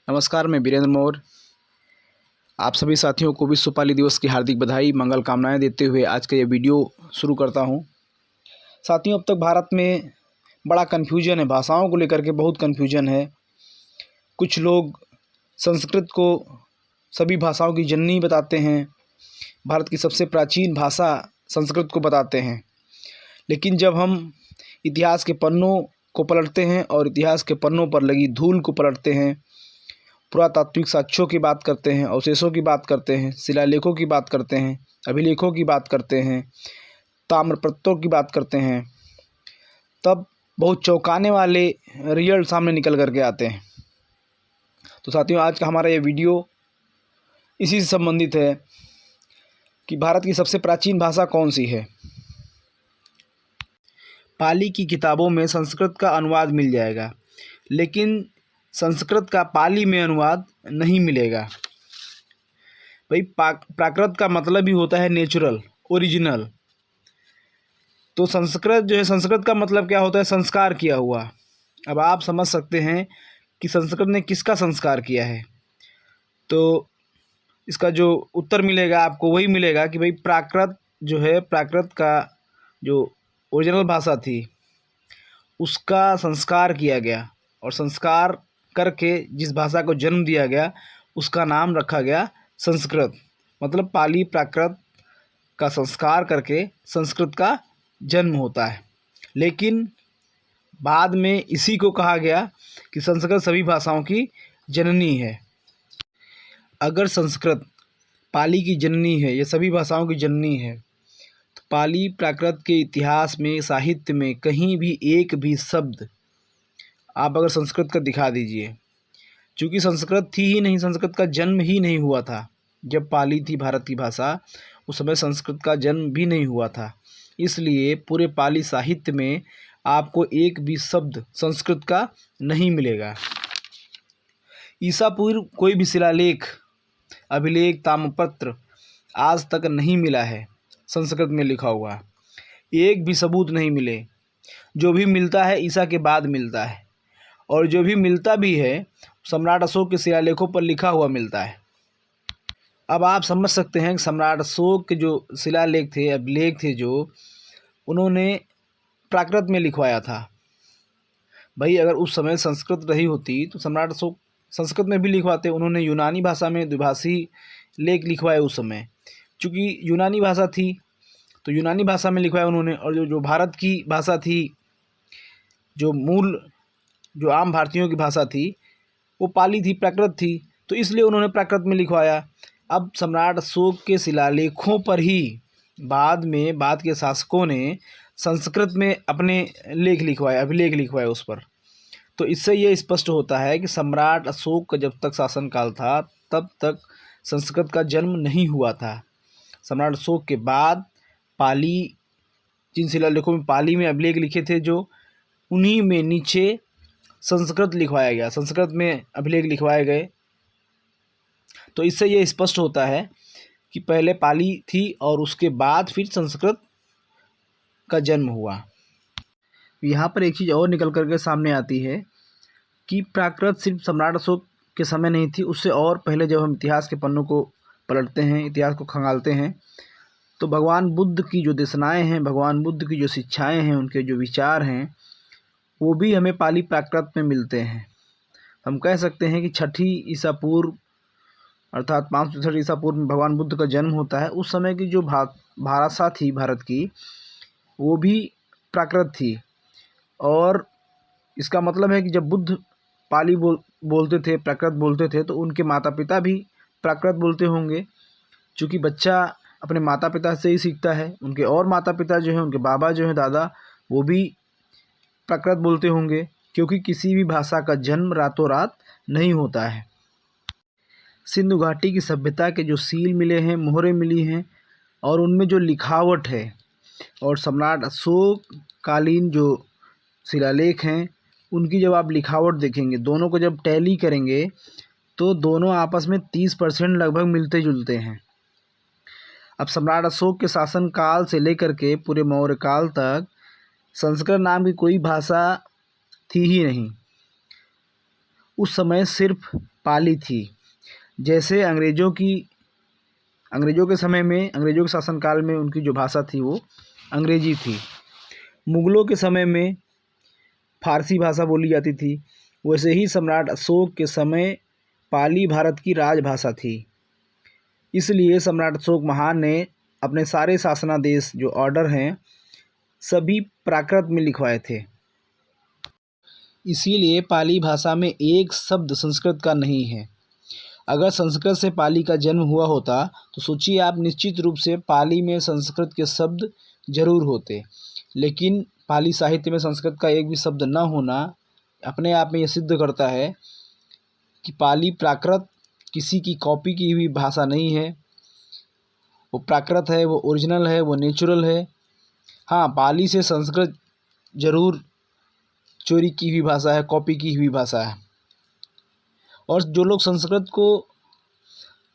नमस्कार, मैं वीरेंद्र मौर्य आप सभी साथियों को विश्व पाली दिवस की हार्दिक बधाई मंगल कामनाएं देते हुए आज का ये वीडियो शुरू करता हूं। साथियों, अब तक भारत में बड़ा कन्फ्यूजन है, भाषाओं को लेकर के बहुत कन्फ्यूजन है। कुछ लोग संस्कृत को सभी भाषाओं की जननी बताते हैं, भारत की सबसे प्राचीन भाषा संस्कृत को बताते हैं। लेकिन जब हम इतिहास के पन्नों को पलटते हैं और इतिहास के पन्नों पर लगी धूल को पलटते हैं, पुरातात्विक साक्ष्यों की बात करते हैं, अवशेषों की बात करते हैं, शिलालेखों की बात करते हैं, अभिलेखों की बात करते हैं, ताम्रपत्रों की बात करते हैं, तब बहुत चौंकाने वाले रिजल्ट सामने निकल करके आते हैं। तो साथियों, आज का हमारा ये वीडियो इसी से संबंधित है कि भारत की सबसे प्राचीन भाषा कौन सी है। पाली की किताबों में संस्कृत का अनुवाद मिल जाएगा, लेकिन संस्कृत का पाली में अनुवाद नहीं मिलेगा। भाई, प्राकृत का मतलब ही होता है नेचुरल, ओरिजिनल। तो संस्कृत जो है, संस्कृत का मतलब क्या होता है? संस्कार किया हुआ। अब आप समझ सकते हैं कि संस्कृत ने किसका संस्कार किया है। तो इसका जो उत्तर मिलेगा आपको वही मिलेगा कि भाई प्राकृत जो है, प्राकृत का जो ओरिजिनल भाषा थी उसका संस्कार किया गया, और संस्कार करके जिस भाषा को जन्म दिया गया उसका नाम रखा गया संस्कृत। मतलब पाली प्राकृत का संस्कार करके संस्कृत का जन्म होता है। लेकिन बाद में इसी को कहा गया कि संस्कृत सभी भाषाओं की जननी है। अगर संस्कृत पाली की जननी है या सभी भाषाओं की जननी है, तो पाली प्राकृत के इतिहास में, साहित्य में कहीं भी एक भी शब्द आप अगर संस्कृत का दिखा दीजिए, क्योंकि संस्कृत थी ही नहीं, संस्कृत का जन्म ही नहीं हुआ था। जब पाली थी भारत की भाषा, उस समय संस्कृत का जन्म भी नहीं हुआ था। इसलिए पूरे पाली साहित्य में आपको एक भी शब्द संस्कृत का नहीं मिलेगा। ईसा पूर्व कोई भी शिलालेख, अभिलेख, ताम्रपत्र आज तक नहीं मिला है संस्कृत में लिखा हुआ, एक भी सबूत नहीं मिले। जो भी मिलता है ईसा के बाद मिलता है, और जो भी मिलता भी है सम्राट अशोक के शिलालेखों पर लिखा हुआ मिलता है। अब आप समझ सकते हैं कि सम्राट अशोक के जो शिलालेख थे, अभिलेख थे, जो उन्होंने प्राकृत में लिखवाया था। भाई, अगर उस समय संस्कृत रही होती तो सम्राट अशोक संस्कृत में भी लिखवाते। उन्होंने यूनानी भाषा में द्विभाषी लेख लिखवाए उस समय, चूँकि यूनानी भाषा थी तो यूनानी भाषा में लिखवाया उन्होंने। और जो भारत की भाषा थी, जो मूल जो आम भारतीयों की भाषा थी, वो पाली थी, प्राकृत थी, तो इसलिए उन्होंने प्राकृत में लिखवाया। अब सम्राट अशोक के शिलालेखों पर ही बाद के शासकों ने संस्कृत में अपने लेख लिखवाए, अभिलेख लिखवाए उस पर। तो इससे ये स्पष्ट होता है कि सम्राट अशोक का जब तक शासनकाल था तब तक संस्कृत का जन्म नहीं हुआ था। सम्राट अशोक के बाद पाली, जिन शिलालेखों में पाली में अभिलेख लिखे थे, जो उन्हीं में नीचे संस्कृत लिखवाया गया, संस्कृत में अभिलेख लिखवाए गए। तो इससे ये स्पष्ट होता है कि पहले पाली थी और उसके बाद फिर संस्कृत का जन्म हुआ। यहाँ पर एक चीज़ और निकल करके सामने आती है कि प्राकृत सिर्फ सम्राट अशोक के समय नहीं थी, उससे और पहले जब हम इतिहास के पन्नों को पलटते हैं, इतिहास को खंगालते हैं, तो भगवान बुद्ध की जो देशनाएँ हैं, भगवान बुद्ध की जो शिक्षाएँ हैं, उनके जो विचार हैं, वो भी हमें पाली प्राकृत में मिलते हैं। हम कह सकते हैं कि छठी ईसा पूर्व अर्थात 560 ईसा पूर्व में भगवान बुद्ध का जन्म होता है। उस समय की जो भाषा थी भारत की, वो भी प्राकृत थी। और इसका मतलब है कि जब बुद्ध पाली बोलते थे, प्राकृत बोलते थे, तो उनके माता पिता भी प्राकृत बोलते होंगे, क्योंकि बच्चा अपने माता पिता से ही सीखता है। उनके और माता पिता जो हैं, उनके बाबा जो हैं, दादा, वो भी प्राकृत बोलते होंगे, क्योंकि किसी भी भाषा का जन्म रातों रात नहीं होता है। सिंधु घाटी की सभ्यता के जो सील मिले हैं, मोहरें मिली हैं, और उनमें जो लिखावट है, और सम्राट अशोक कालीन जो शिलालेख हैं, उनकी जब आप लिखावट देखेंगे, दोनों को जब टैली करेंगे, तो दोनों आपस में 30% लगभग मिलते जुलते हैं। अब सम्राट अशोक के शासनकाल से लेकर के पूरे मौर्य काल तक संस्कृत नाम की कोई भाषा थी ही नहीं। उस समय सिर्फ पाली थी। जैसे अंग्रेज़ों के समय में, अंग्रेज़ों के शासनकाल में उनकी जो भाषा थी वो अंग्रेज़ी थी। मुग़लों के समय में फ़ारसी भाषा बोली जाती थी। वैसे ही सम्राट अशोक के समय पाली भारत की राजभाषा थी। इसलिए सम्राट अशोक महान ने अपने सारे शासनादेश जो ऑर्डर हैं सभी प्राकृत में लिखवाए थे। इसीलिए पाली भाषा में एक शब्द संस्कृत का नहीं है। अगर संस्कृत से पाली का जन्म हुआ होता तो सोचिए आप, निश्चित रूप से पाली में संस्कृत के शब्द जरूर होते। लेकिन पाली साहित्य में संस्कृत का एक भी शब्द न होना अपने आप में यह सिद्ध करता है कि पाली प्राकृत किसी की कॉपी की हुई भाषा नहीं है। वो प्राकृत है, वो ओरिजिनल है, वो नेचुरल है। हाँ, पाली से संस्कृत जरूर चोरी की हुई भाषा है, कॉपी की हुई भाषा है। और जो लोग संस्कृत को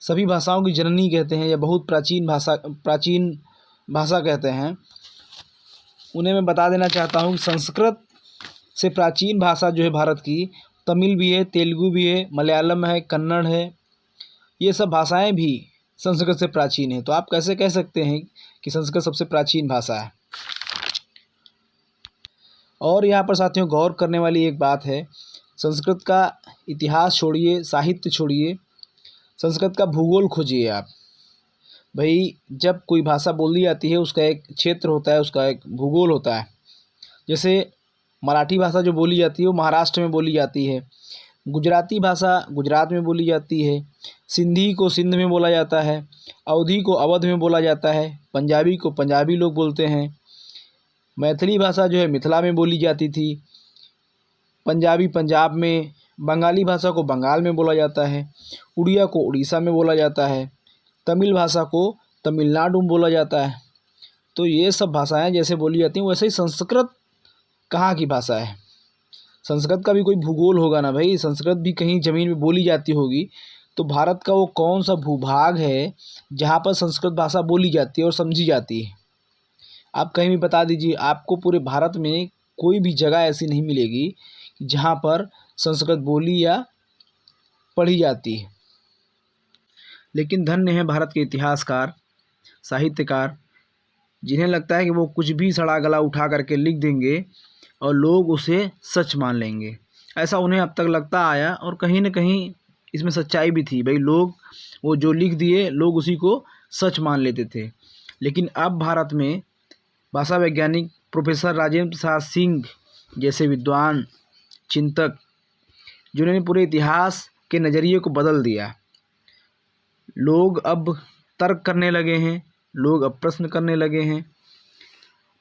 सभी भाषाओं की जननी कहते हैं या बहुत प्राचीन भाषा कहते हैं, उन्हें मैं बता देना चाहता हूँ कि संस्कृत से प्राचीन भाषा जो है भारत की, तमिल भी है, तेलुगु भी है, मलयालम है, कन्नड़ है। ये सब भाषाएं भी संस्कृत से प्राचीन हैं। तो आप कैसे कह सकते हैं कि संस्कृत सबसे प्राचीन भाषा है। और यहाँ पर साथियों गौर करने वाली एक बात है, संस्कृत का इतिहास छोड़िए, साहित्य छोड़िए, संस्कृत का भूगोल खोजिए आप। भाई जब कोई भाषा बोली जाती है उसका एक क्षेत्र होता है, उसका एक भूगोल होता है। जैसे मराठी भाषा जो बोली जाती है वो महाराष्ट्र में बोली जाती है, गुजराती भाषा गुजरात में बोली जाती है, सिंधी को सिंध में बोला जाता है, अवधी को अवध में बोला जाता है, पंजाबी को पंजाबी लोग बोलते हैं, मैथिली भाषा जो है मिथिला में बोली जाती थी, पंजाबी पंजाब में, बंगाली भाषा को बंगाल में बोला जाता है, उड़िया को उड़ीसा में बोला जाता है, तमिल भाषा को तमिलनाडु में बोला जाता है। तो ये सब भाषाएं जैसे बोली जाती हैं, वैसे ही संस्कृत कहाँ की भाषा है। संस्कृत का भी कोई भूगोल होगा ना भाई, संस्कृत भी कहीं ज़मीन में बोली जाती होगी। तो भारत का वो कौन सा भूभाग है जहाँ पर संस्कृत भाषा बोली जाती है और समझी जाती है। आप कहीं भी बता दीजिए, आपको पूरे भारत में कोई भी जगह ऐसी नहीं मिलेगी जहाँ पर संस्कृत बोली या पढ़ी जाती है। लेकिन धन्य है भारत के इतिहासकार, साहित्यकार, जिन्हें लगता है कि वो कुछ भी सड़ा गला उठा करके लिख देंगे और लोग उसे सच मान लेंगे। ऐसा उन्हें अब तक लगता आया और कहीं न कहीं इसमें सच्चाई भी थी। भाई लोग वो जो लिख दिए लोग उसी को सच मान लेते थे। लेकिन अब भारत में भाषा वैज्ञानिक प्रोफेसर राजेंद्र प्रसाद सिंह जैसे विद्वान चिंतक, जिन्होंने पूरे इतिहास के नज़रिए को बदल दिया। लोग अब तर्क करने लगे हैं, लोग अब प्रश्न करने लगे हैं।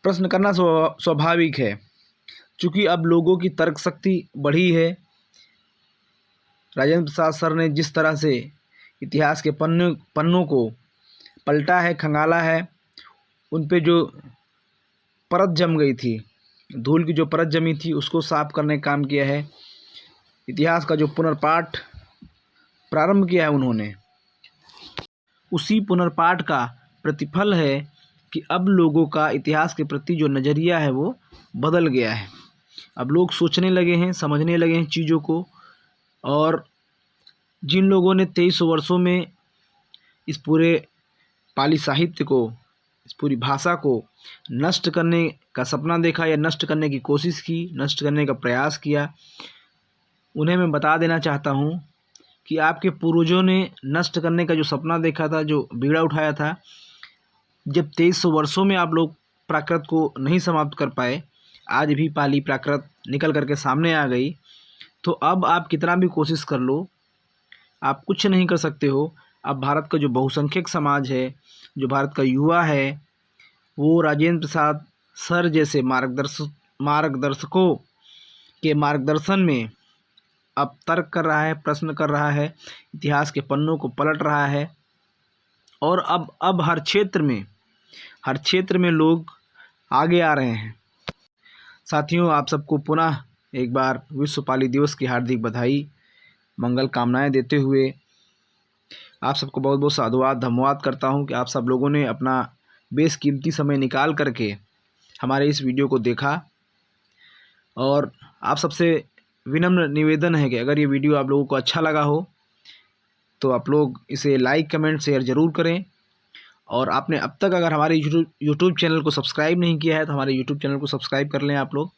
प्रश्न करना स्वाभाविक है, क्योंकि अब लोगों की तर्क शक्ति बढ़ी है। राजेंद्र प्रसाद सर ने जिस तरह से इतिहास के पन्नों को पलटा है, खंगाला है, उन पे जो परत जम गई थी, धूल की जो परत जमी थी उसको साफ करने का काम किया है। इतिहास का जो पुनर्पाठ प्रारंभ किया है उन्होंने, उसी पुनर्पाठ का प्रतिफल है कि अब लोगों का इतिहास के प्रति जो नज़रिया है वो बदल गया है। अब लोग सोचने लगे हैं, समझने लगे हैं चीज़ों को। और जिन लोगों ने 2300 वर्षों में इस पूरे पाली साहित्य को, इस पूरी भाषा को नष्ट करने का सपना देखा या नष्ट करने की कोशिश की, नष्ट करने का प्रयास किया, उन्हें मैं बता देना चाहता हूँ कि आपके पूर्वजों ने नष्ट करने का जो सपना देखा था, जो बीड़ा उठाया था, जब 2300 वर्षों में आप लोग प्राकृत को नहीं समाप्त कर पाए, आज भी पाली प्राकृत निकल करके सामने आ गई, तो अब आप कितना भी कोशिश कर लो, आप कुछ नहीं कर सकते हो। अब भारत का जो बहुसंख्यक समाज है, जो भारत का युवा है, वो राजेंद्र प्रसाद सर जैसे मार्गदर्शकों के मार्गदर्शन में अब तर्क कर रहा है, प्रश्न कर रहा है, इतिहास के पन्नों को पलट रहा है। और अब हर क्षेत्र में लोग आगे आ रहे हैं। साथियों, आप सबको पुनः एक बार विश्व पाली दिवस की हार्दिक बधाई, मंगल कामनाएं देते हुए आप सबको बहुत बहुत साधुवाद धन्यवाद करता हूं कि आप सब लोगों ने अपना बेशकीमती समय निकाल करके हमारे इस वीडियो को देखा। और आप सबसे विनम्र निवेदन है कि अगर ये वीडियो आप लोगों को अच्छा लगा हो तो आप लोग इसे लाइक कमेंट शेयर ज़रूर करें। और आपने अब तक अगर हमारे यूट्यूब चैनल को सब्सक्राइब नहीं किया है तो हमारे यूट्यूब चैनल को सब्सक्राइब कर लें आप लोग।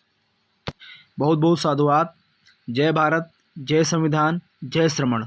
बहुत बहुत साधुवाद। जय भारत, जय संविधान, जय श्रमण।